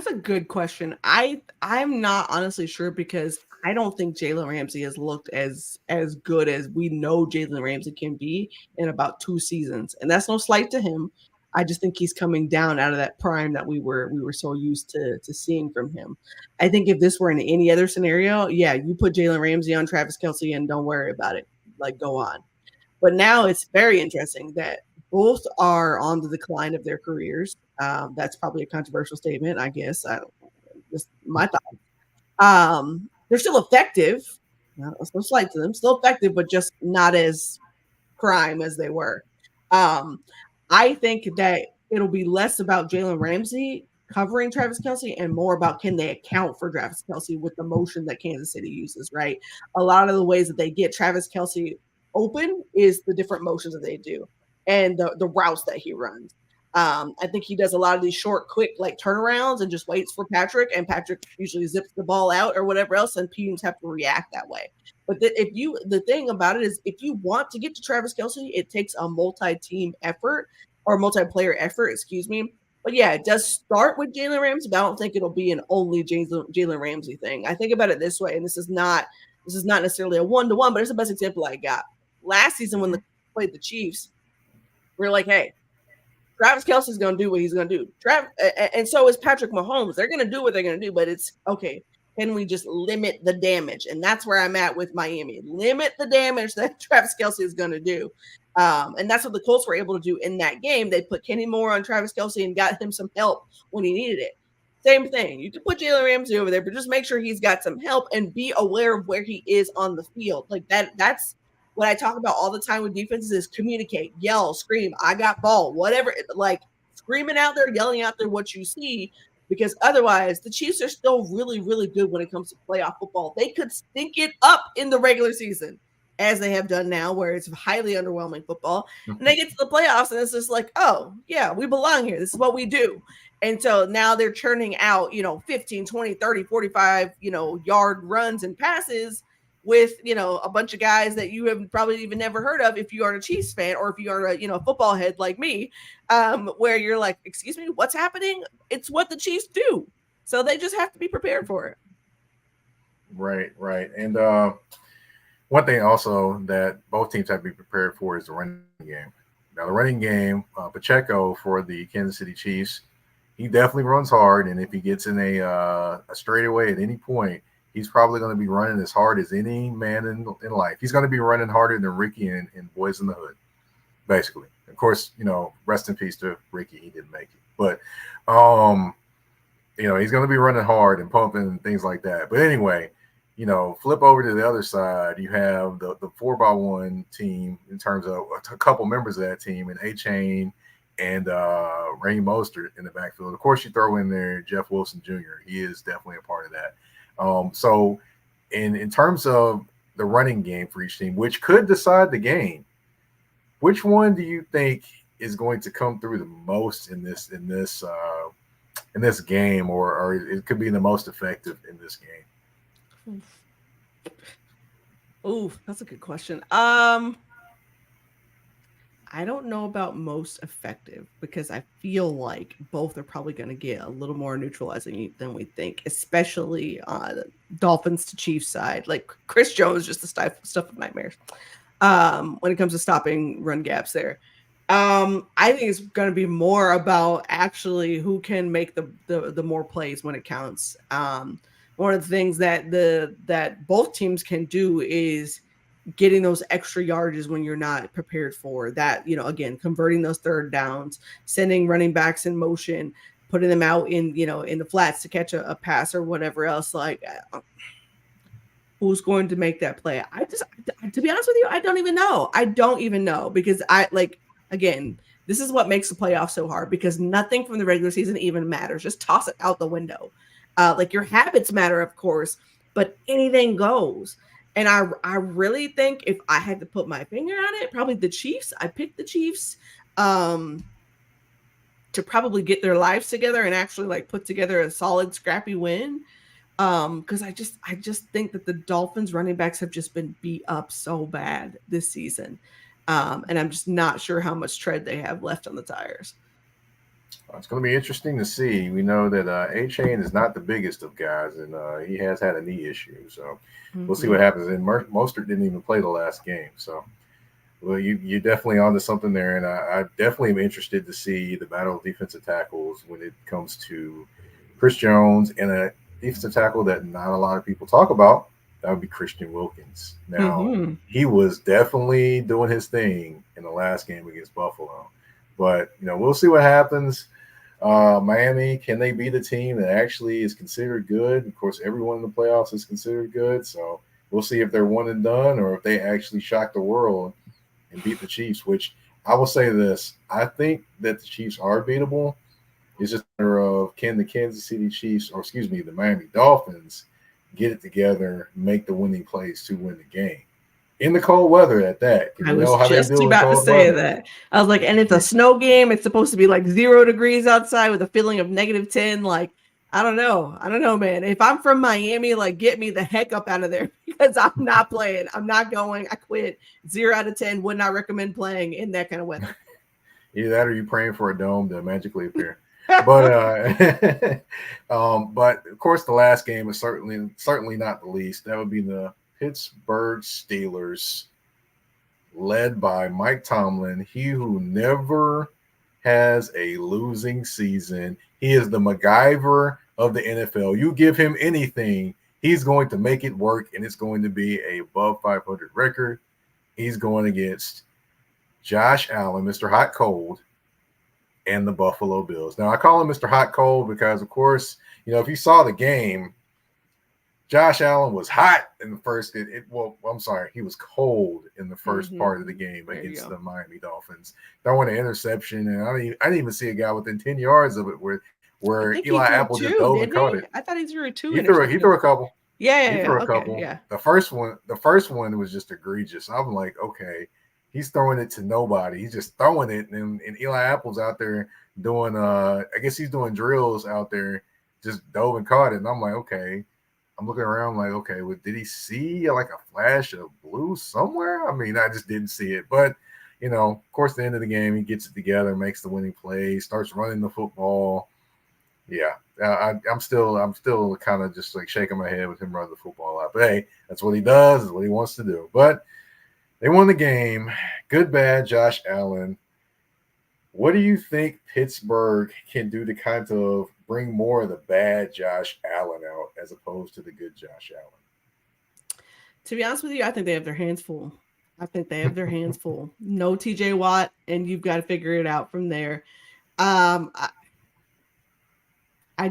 a good question. I'm not honestly sure because I don't think Jalen Ramsey has looked as good as we know Jalen Ramsey can be in about 2 seasons. And that's no slight to him. I just think he's coming down out of that prime that we were so used to seeing from him. I think if this were in any other scenario, yeah, you put Jalen Ramsey on Travis Kelce and don't worry about it. Like, go on. But now it's very interesting that both are on the decline of their careers. That's probably a controversial statement, I guess. Just my thought. They're still effective. No slight to them. Still effective, but just not as prime as they were. I think that it'll be less about Jalen Ramsey covering Travis Kelce and more about can they account for Travis Kelce with the motion that Kansas City uses, right? A lot of the ways that they get Travis Kelce open is the different motions that they do and the routes that he runs. I think he does a lot of these short, quick, like turnarounds and just waits for Patrick, and Patrick usually zips the ball out or whatever else, and teams have to react that way. But the thing about it is, if you want to get to Travis Kelce, it takes a multi-team effort or multiplayer effort, excuse me. But yeah, it does start with Jalen Ramsey, but I don't think it'll be an only Jalen Ramsey thing. I think about it this way, and this is not necessarily a one-to-one, but it's the best example I got. Last season when they played the Chiefs, we were like, hey, Travis Kelce's going to do what he's going to do. And so is Patrick Mahomes. They're going to do what they're going to do, but it's, okay, can we just limit the damage? And that's where I'm at with Miami. Limit the damage that Travis Kelce is going to do. And that's what the Colts were able to do in that game. They put Kenny Moore on Travis Kelce and got him some help when he needed it. Same thing. You can put Jalen Ramsey over there, but just make sure he's got some help and be aware of where he is on the field. Like that's what I talk about all the time with defenses is communicate, yell, scream, I got ball, whatever, like screaming out there, yelling out there what you see, because otherwise the Chiefs are still really, really good when it comes to playoff football. They could stink it up in the regular season, as they have done now, where it's highly underwhelming football. And they get to the playoffs and it's just like, oh, yeah, we belong here. This is what we do. And so now they're churning out, 15, 20, 30, 45, yard runs and passes with, a bunch of guys that you have probably even never heard of if you are a Chiefs fan or if you are a football head like me, where you're like, excuse me, what's happening? It's what the Chiefs do. So they just have to be prepared for it. Right. And one thing also that both teams have to be prepared for is the running game. Now, the running game, Pacheco for the Kansas City Chiefs, he definitely runs hard. And if he gets in a straightaway at any point, he's probably going to be running as hard as any man in life. He's going to be running harder than Ricky and Boys in the Hood, basically. Of course, rest in peace to Ricky. He didn't make it. But, he's going to be running hard and pumping and things like that. But anyway, flip over to the other side. You have the 4x1 team in terms of a couple members of that team, and A-Chain and Raheem Mostert in the backfield. Of course, you throw in there Jeff Wilson Jr. He is definitely a part of that. So in terms of the running game for each team, which could decide the game, which one do you think is going to come through the most in this game, or it could be the most effective in this game? Oh, that's a good question. I don't know about most effective because I feel like both are probably going to get a little more neutralizing than we think, especially on the Dolphins to Chiefs side. Like Chris Jones, just the stuff of nightmares when it comes to stopping run gaps there. I think it's going to be more about actually who can make the more plays when it counts. One of the things that both teams can do is getting those extra yardages when you're not prepared for that, again, converting those third downs, sending running backs in motion, putting them out in the flats to catch a pass or whatever else. Like, who's going to make that play? To be honest with you, I don't even know because again, this is what makes the playoffs so hard because nothing from the regular season even matters. Just toss it out the window. Like your habits matter, of course, but anything goes. And I really think if I had to put my finger on it, probably the Chiefs. I picked the Chiefs to probably get their lives together and actually put together a solid, scrappy win. Because I just think that the Dolphins running backs have just been beat up so bad this season. And I'm just not sure how much tread they have left on the tires. It's going to be interesting to see. We know that A-Chain is not the biggest of guys, and he has had a knee issue. So we'll see what happens. And Mostert didn't even play the last game. So, well, you're definitely onto something there. And I definitely am interested to see the battle of defensive tackles when it comes to Chris Jones and a defensive tackle that not a lot of people talk about. That would be Christian Wilkins. Now, he was definitely doing his thing in the last game against Buffalo. But, we'll see what happens. Miami, can they be the team that actually is considered good? Of course, everyone in the playoffs is considered good. So we'll see if they're one and done or if they actually shock the world and beat the Chiefs, which I will say this. I think that the Chiefs are beatable. It's just a matter of can the Kansas City Chiefs, the Miami Dolphins, get it together, make the winning plays to win the game. In the cold weather at that. I was just about to say that. I was like, and it's a snow game. It's supposed to be 0 degrees outside with a feeling of -10. Like, I don't know, man. If I'm from Miami, get me the heck up out of there because I'm not playing. I'm not going. I quit. 0 out of 10. Would not recommend playing in that kind of weather. Either that or you praying for a dome to magically appear. But but of course the last game is certainly not the least. That would be the Pittsburgh Steelers, led by Mike Tomlin, he who never has a losing season. He is the MacGyver of the NFL. You give him anything, He's going to make it work, and it's going to be a above 500 record. He's going against Josh Allen, Mr. Hot Cold, and the Buffalo Bills. Now, I call him Mr. Hot Cold because, of course, if you saw the game, Josh Allen was hot in the first. He was cold in the first part of the game against the Miami Dolphins. Throwing an interception, and I didn't even see a guy within 10 yards of it where Eli Apple just dove and caught it. I thought he threw two. He threw a couple. Yeah, he threw a couple. Yeah. The first one was just egregious. I'm like, okay, he's throwing it to nobody. He's just throwing it, and Eli Apple's out there doing I guess he's doing drills out there, just dove and caught it. And I'm like, okay. I'm looking around like, okay, well, did he see like a flash of blue somewhere? I mean, I just didn't see it. But, of course, at the end of the game, he gets it together, makes the winning play, starts running the football. Yeah, I'm still kind of just like shaking my head with him running the football out. But, hey, that's what he does. That's what he wants to do. But they won the game. Good, bad, Josh Allen. What do you think Pittsburgh can do to kind of bring more of the bad Josh Allen out as opposed to the good Josh Allen? To be honest with you, I think they have their hands full. No TJ Watt, and you've got to figure it out from there. I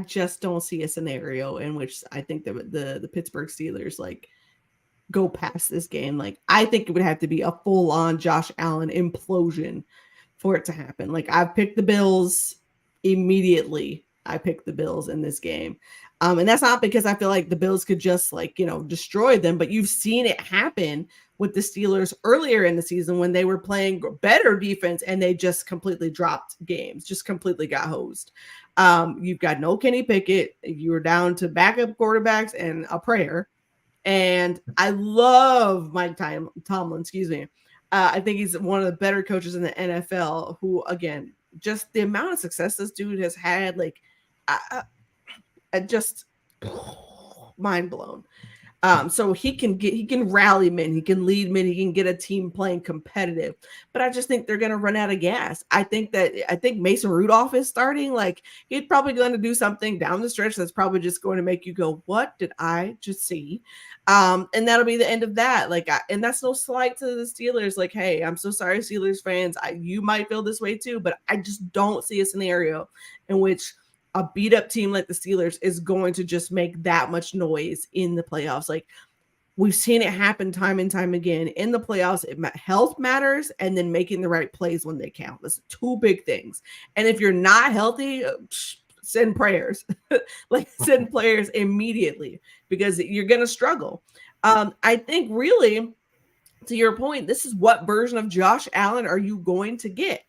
just don't see a scenario in which I think the Pittsburgh Steelers go past this game. I think it would have to be a full-on Josh Allen implosion for it to happen. I've picked the Bills immediately. I picked the Bills in this game. And that's not because I feel like the Bills could just destroy them, but you've seen it happen with the Steelers earlier in the season when they were playing better defense and they just completely dropped games, just completely got hosed. You've got no Kenny Pickett. You were down to backup quarterbacks and a prayer. And I love Mike Tomlin, I think he's one of the better coaches in the NFL who, again, just the amount of success this dude has had, just mind blown. So he can rally men, he can lead men, he can get a team playing competitive. But I just think they're going to run out of gas. I think Mason Rudolph is starting. He's probably going to do something down the stretch that's probably just going to make you go, "What did I just see?" And that'll be the end of that. And that's no slight to the Steelers. Hey, I'm so sorry, Steelers fans. You might feel this way too, but I just don't see a scenario in which a beat up team like the Steelers is going to just make that much noise in the playoffs. We've seen it happen time and time again in the playoffs. Health matters, and then making the right plays when they count. That's two big things. And if you're not healthy, send prayers. Send players immediately because you're going to struggle. I think really, to your point, this is what version of Josh Allen are you going to get?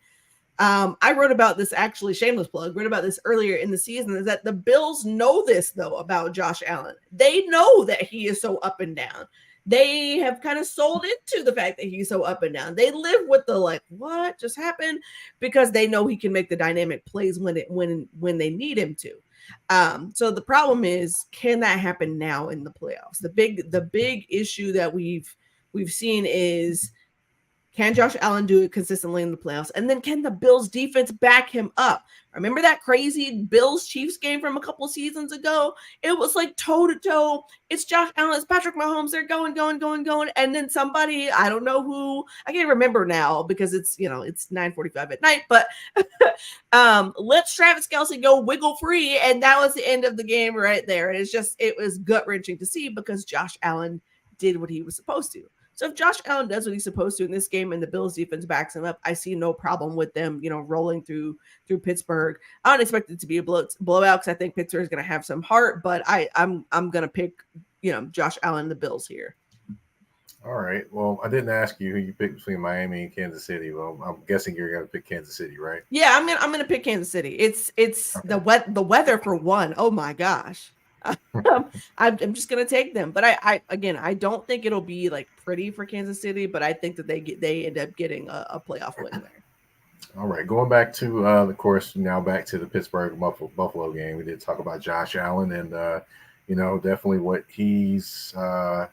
I wrote about this, actually, shameless plug, wrote about this earlier in the season, is that the Bills know this, though, about Josh Allen. They know that he is so up and down. They have kind of sold into the fact that he's so up and down. They live with the what just happened, because they know he can make the dynamic plays when they need him to. So the problem is, can that happen now in the playoffs? The big issue that we've seen is, can Josh Allen do it consistently in the playoffs? And then can the Bills defense back him up? Remember that crazy Bills-Chiefs game from a couple seasons ago? It was toe-to-toe. It's Josh Allen. It's Patrick Mahomes. They're going. And then somebody, I don't know who, I can't remember now because it's 9:45 at night, but let's Travis Kelce go wiggle free. And that was the end of the game right there. And it was gut-wrenching to see because Josh Allen did what he was supposed to. So if Josh Allen does what he's supposed to in this game and the Bills defense backs him up, I see no problem with them, rolling through Pittsburgh. I don't expect it to be a blowout because I think Pittsburgh is going to have some heart, but I'm going to pick, Josh Allen and the Bills here. All right. Well, I didn't ask you who you picked between Miami and Kansas City. Well, I'm guessing you're going to pick Kansas City, right? Yeah, I'm going to pick Kansas City. It's okay. The weather for one. Oh my gosh. I'm just gonna take them, but I don't think it'll be pretty for Kansas City, but I think that they end up getting a playoff win there. All right, going back to of course now back to the Pittsburgh Buffalo game. We did talk about Josh Allen and definitely what he's got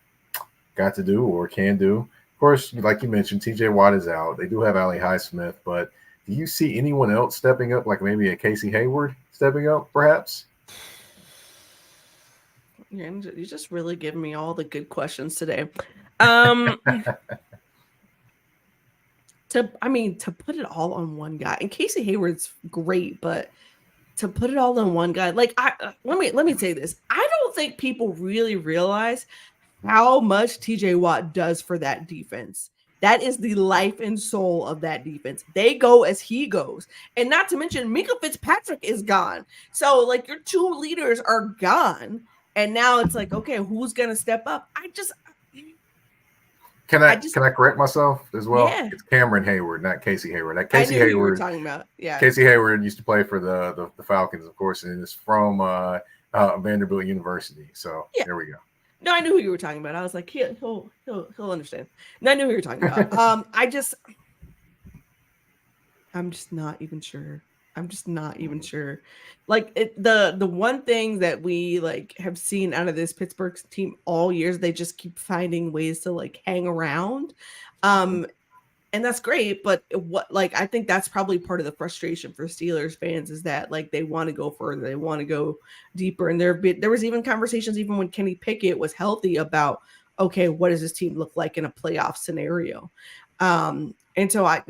to do or can do. Of course, like you mentioned, TJ Watt is out. They do have Ali Highsmith, but do you see anyone else stepping up, like maybe a Casey Hayward stepping up, perhaps? You're just really giving me all the good questions today. To put it all on one guy, and Casey Hayward's great, but to put it all on one guy, like let me say this. I don't think people really realize how much TJ Watt does for that defense. That is the life and soul of that defense. They go as he goes. And not to mention, Minkah Fitzpatrick is gone. So, like, your two leaders are gone. And now it's like, okay, who's going to step up? Can I correct myself as well? Yeah. It's Cameron Hayward, not Casey Hayward. Like Casey Hayward, you were talking about. Yeah. Casey Hayward used to play for the Falcons, of course, and it's from Vanderbilt University. So There we go. No, I knew who you were talking about. I was like, he'll understand. No, I knew who you were talking about. I'm just not even sure. Like the one thing that we like have seen out of this Pittsburgh team all years, they just keep finding ways to like hang around. And that's great, but I think that's probably part of the frustration for Steelers fans is that like they want to go further, they want to go deeper, and there was even conversations even when Kenny Pickett was healthy about okay, what does this team look like in a playoff scenario? And so I'm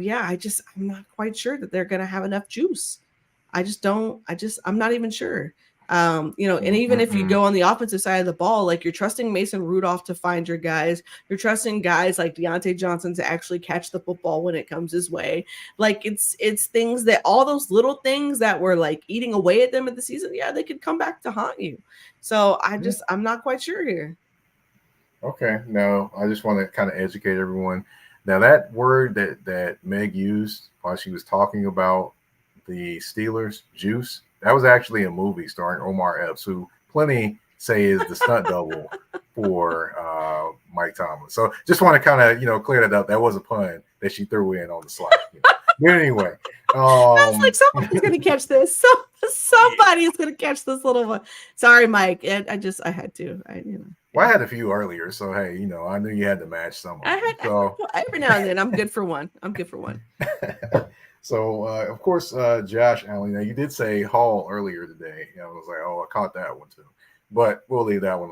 not quite sure that they're going to have enough juice. I'm not even sure. And even if you go on the offensive side of the ball, like you're trusting Mason Rudolph to find your guys, you're trusting guys like Deontay Johnson to actually catch the football when it comes his way. Like it's things that all those little things that were like eating away at them in the season, they could come back to haunt you. So I'm not quite sure here. Okay, no, I just want to kind of educate everyone. Now that word that Meg used while she was talking about the Steelers, juice, that was actually a movie starring Omar Epps, who plenty say is the stunt double for Mike Tomlin. So just want to kind of, clear that up. That was a pun that she threw in on the slide. But anyway. I was like, somebody's going to catch this. Somebody's going to catch this little one. Sorry, Mike. I had to. Well, I had a few earlier. So, hey, I knew you had to match some. Every now and then, I'm good for one. So, of course, Josh Allen, now you did say Hall earlier today. I was like, I caught that one too. But we'll leave that one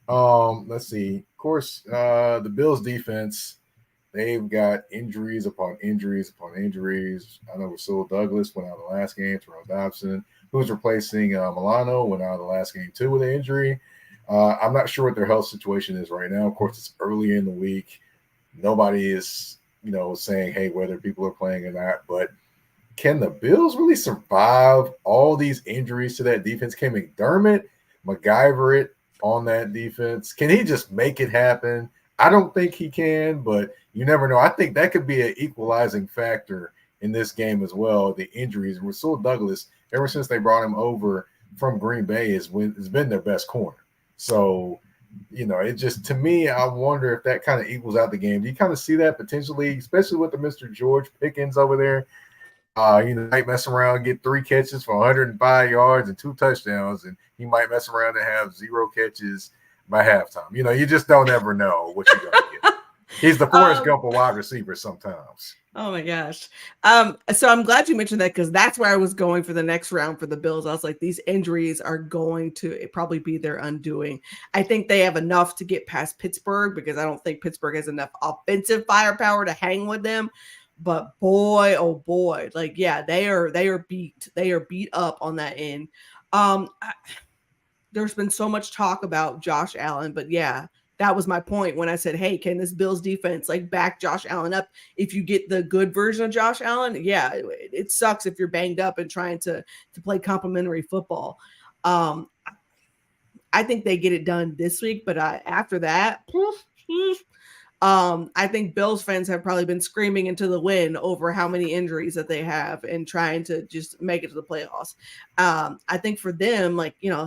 alone. Let's see. Of course, the Bills defense, they've got injuries upon injuries upon injuries. I know Rasul Douglas went out of the last game. Terrell Dobson, who's replacing Milano, went out of the last game too with an injury. I'm not sure what their health situation is right now. Of course, it's early in the week. Nobody is saying, hey, whether people are playing or not, but can the Bills really survive all these injuries to that defense? Can McDermott MacGyver it on that defense? Can he just make it happen? I don't think he can, but you never know. I think that could be an equalizing factor in this game as well. The injuries. Rasul Douglas, ever since they brought him over from Green Bay, has been their best corner. So, it just, to me, I wonder if that kind of equals out the game. Do you kind of see that potentially, especially with the Mr. George Pickens over there? Might mess around, get 3 catches for 105 yards and 2 touchdowns, and he might mess around and have 0 catches by halftime. You just don't ever know what you're going to get. He's the Forrest Gump of wide receiver sometimes. Oh my gosh. So I'm glad you mentioned that because that's where I was going for the next round for the Bills. I was like, these injuries are going to probably be their undoing. I think they have enough to get past Pittsburgh because I don't think Pittsburgh has enough offensive firepower to hang with them. But boy, oh boy, they are beat. They are beat up on that end. There's been so much talk about Josh Allen, but that was my point when I said, hey, can this Bills defense back Josh Allen up? If you get the good version of Josh Allen, it sucks if you're banged up and trying to play complimentary football. I think they get it done this week, but after that, I think Bills fans have probably been screaming into the wind over how many injuries that they have and trying to just make it to the playoffs. I think for them,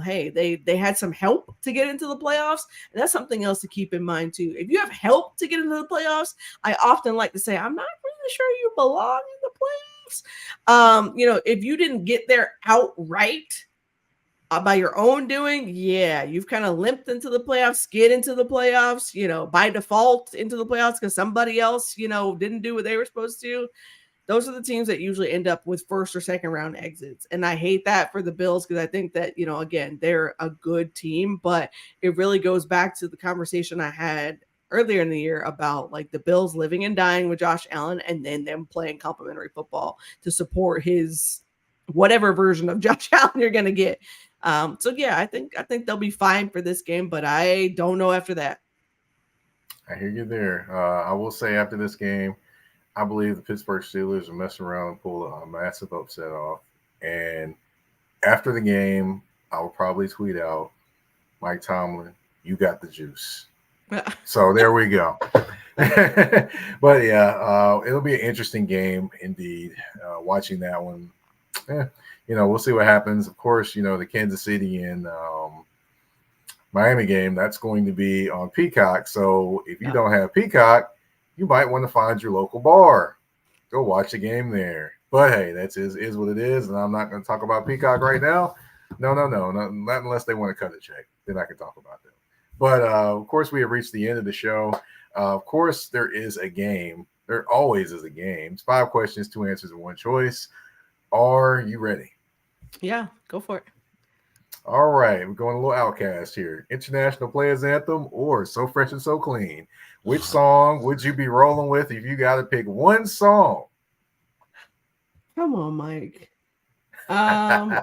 hey, they had some help to get into the playoffs. And that's something else to keep in mind too. If you have help to get into the playoffs, I often like to say, I'm not really sure you belong in the playoffs. If you didn't get there outright, by your own doing, you've kind of limped into the playoffs, skid into the playoffs, by default into the playoffs because somebody else, didn't do what they were supposed to. those are the teams that usually end up with first or second round exits. And I hate that for the Bills because I think that, again, they're a good team, but it really goes back to the conversation I had earlier in the year about like the Bills living and dying with Josh Allen and then them playing complimentary football to support his whatever version of Josh Allen you're going to get. So yeah, I think they'll be fine for this game, but I don't know after that. I hear you there. I will say after this game, I believe the Pittsburgh Steelers will mess around and pull a massive upset off. And after the game, I will probably tweet out, Mike Tomlin, you got the juice. So there we go. But yeah, it'll be an interesting game indeed. Watching that one, we'll see what happens. Of course, the Kansas City and Miami game, that's going to be on Peacock. So if you don't have Peacock, you might want to find your local bar. Go watch the game there. But hey, that is what it is. And I'm not going to talk about Peacock right now. No, not unless they want to cut a check. Then I can talk about that. But of course, we have reached the end of the show. Of course, there is a game. There always is a game. It's 5 questions, 2 answers, and 1 choice. Are you ready? Yeah, go for it. All right, we're going a little outcast here. International Players Anthem or So Fresh and So Clean? Which song would you be rolling with if you got to pick one song? Come on, Mike. I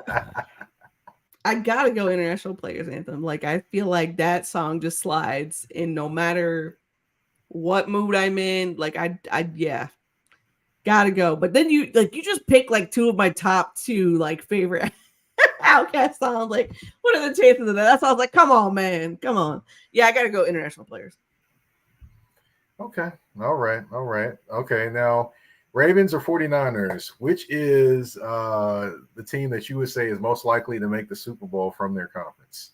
gotta go International Players Anthem. Like, I feel like that song just slides in no matter what mood I'm in. Like, yeah, gotta go. But then you just pick like 2 of my top 2 like favorite Outkast songs. Like, what are the chances of that? That sounds like, come on, man, come on. Yeah, I gotta go International Players. Okay, all right. Okay, now Ravens or 49ers, which is the team that you would say is most likely to make the Super Bowl from their conference?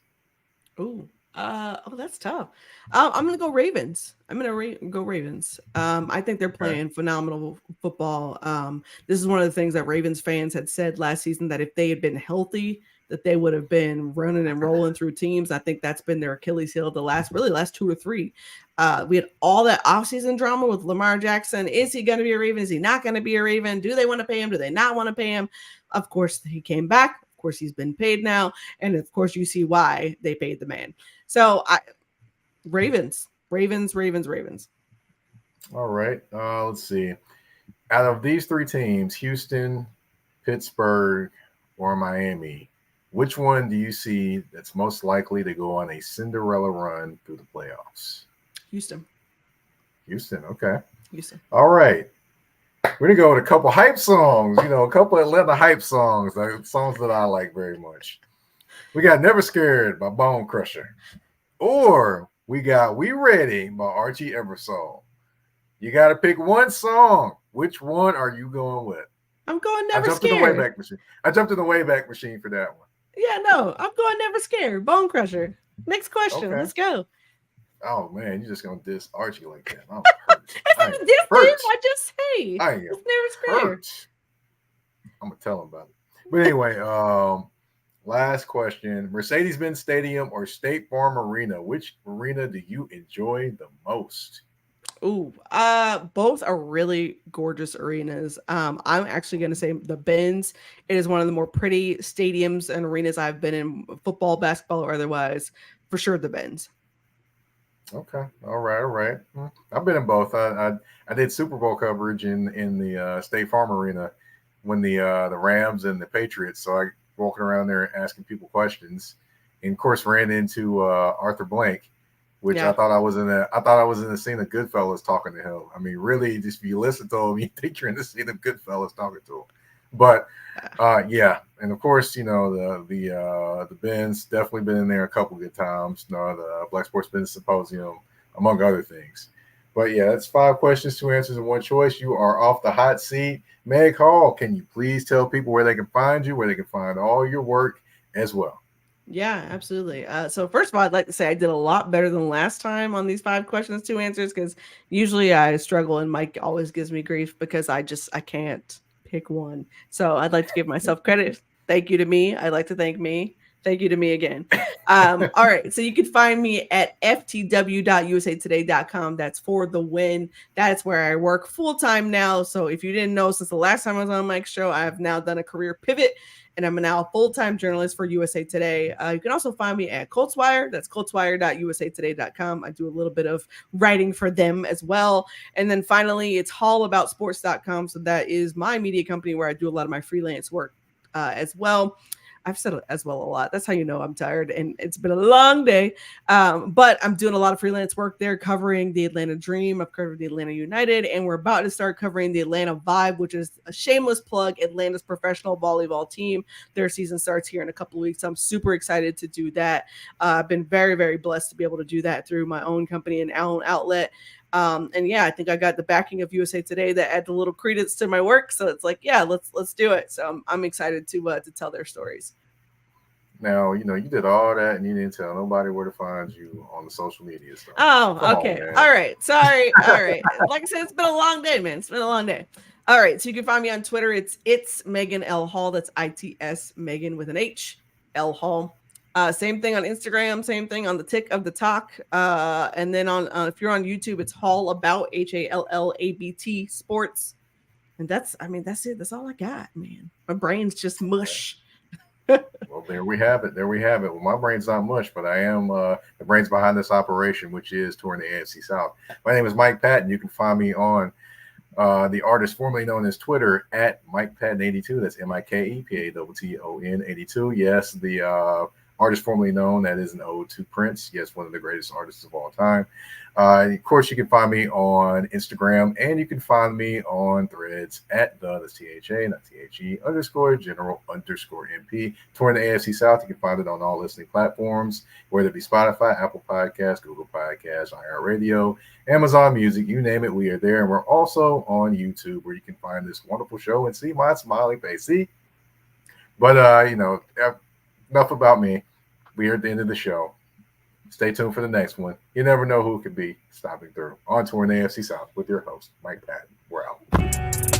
That's tough. I'm gonna go Ravens. Go Ravens. I think they're playing phenomenal football. This is one of the things that Ravens fans had said last season, that if they had been healthy, that they would have been running and rolling through teams. I think that's been their Achilles heel the last 2 or 3. We had all that offseason drama with Lamar Jackson. Is he going to be a Raven? Is he not going to be a Raven? Do they want to pay him? Do they not want to pay him? Of course, he came back. Of course, he's been paid now. And of course, you see why they paid the man. So Ravens. All right. Let's see. Out of these 3 teams, Houston, Pittsburgh, or Miami, which one do you see that's most likely to go on a Cinderella run through the playoffs? Houston. Okay. Houston. All right. We're going to go with a couple hype songs, a couple Atlanta hype songs, like songs that I like very much. We got Never Scared by Bone Crusher. Or we got We Ready by Archie Eversole. You got to pick one song. Which one are you going with? I'm going Never Scared. I jumped in the Wayback Machine for that one. Yeah, no, I'm going Never Scared. Bone Crusher. Next question. Okay. Let's go. Oh man, you're just gonna diss Archie like that. I'm hurt. I didn't diss him. I just say I am Never Scared. I'm gonna tell him about it. But anyway, last question: Mercedes-Benz Stadium or State Farm Arena? Which arena do you enjoy the most? Both are really gorgeous arenas. I'm actually going to say the Benz. It is one of the more pretty stadiums and arenas I've been in, football, basketball, or otherwise. For sure, the Benz. Okay, all right. I've been in both. I did Super Bowl coverage in the State Farm Arena when the Rams and the Patriots. So I walking around there asking people questions, and of course ran into Arthur Blank. Which I thought I was in the scene of Goodfellas talking to him. I mean, really, just if you listen to him, you think you're in the scene of Goodfellas talking to him. But and of course, the Benz, definitely been in there a couple of good times. The Black Sports Business Symposium, among other things. But yeah, that's 5 questions, 2 answers, and 1 choice. You are off the hot seat. Meg Hall, can you please tell people where they can find you, where they can find all your work as well? Yeah, absolutely. So first of all, I'd like to say I did a lot better than last time on these 5 questions, 2 answers, because usually I struggle and Mike always gives me grief because I can't pick one. So I'd like to give myself credit. Thank you to me. I'd like to thank me. Thank you to me again. All right. So you can find me at ftw.usatoday.com. That's for the win. That's where I work full time now. So if you didn't know, since the last time I was on Mike's show, I have now done a career pivot and I'm now a full-time journalist for USA Today. You can also find me at Coltswire. That's coltswire.usatoday.com. I do a little bit of writing for them as well. And then finally, it's hallaboutsports.com. So that is my media company where I do a lot of my freelance work as well. I've said as well a lot. That's how you know I'm tired and it's been a long day. But I'm doing a lot of freelance work there covering the Atlanta Dream. I've covered the Atlanta United and we're about to start covering the Atlanta Vibe, which is a shameless plug, Atlanta's professional volleyball team. Their season starts here in a couple of weeks. I'm super excited to do that. I've been very, very blessed to be able to do that through my own company and own outlet. And yeah, I think I got the backing of USA Today that adds a little credence to my work. So it's like, yeah, let's do it. So I'm excited to tell their stories. Now, you did all that and you didn't tell nobody where to find you on the social media stuff. Oh, okay. All right. Sorry. All right. Like I said, it's been a long day, man. It's been a long day. All right. So you can find me on Twitter. It's Megan L. Hall. That's ITS Megan with an H, L Hall. Same thing on Instagram, same thing on the tick of the talk. And then on if you're on YouTube, it's Hall About, HALLABT Sports. And that's it. That's all I got, man. My brain's just mush. Well, there we have it. Well, my brain's not much, but I am the brains behind this operation, which is touring the AFC South. My name is Mike Patton. You can find me on the artist formerly known as Twitter at Mike Patton 82. That's MikePatton 82. Yes, the artist formerly known, that is an ode to Prince. Yes, one of the greatest artists of all time. Of course, you can find me on Instagram and you can find me on Threads at that's THA, not THE, _general_MP. Touring the AFC South, you can find it on all listening platforms, whether it be Spotify, Apple Podcasts, Google Podcasts, iHeartRadio, Amazon Music, you name it, we are there. And we're also on YouTube where you can find this wonderful show and see my smiling face. See? But, enough about me. We are at the end of the show. Stay tuned for the next one. You never know who it could be stopping through on Touring the AFC South with your host, Mike Patton. We're out.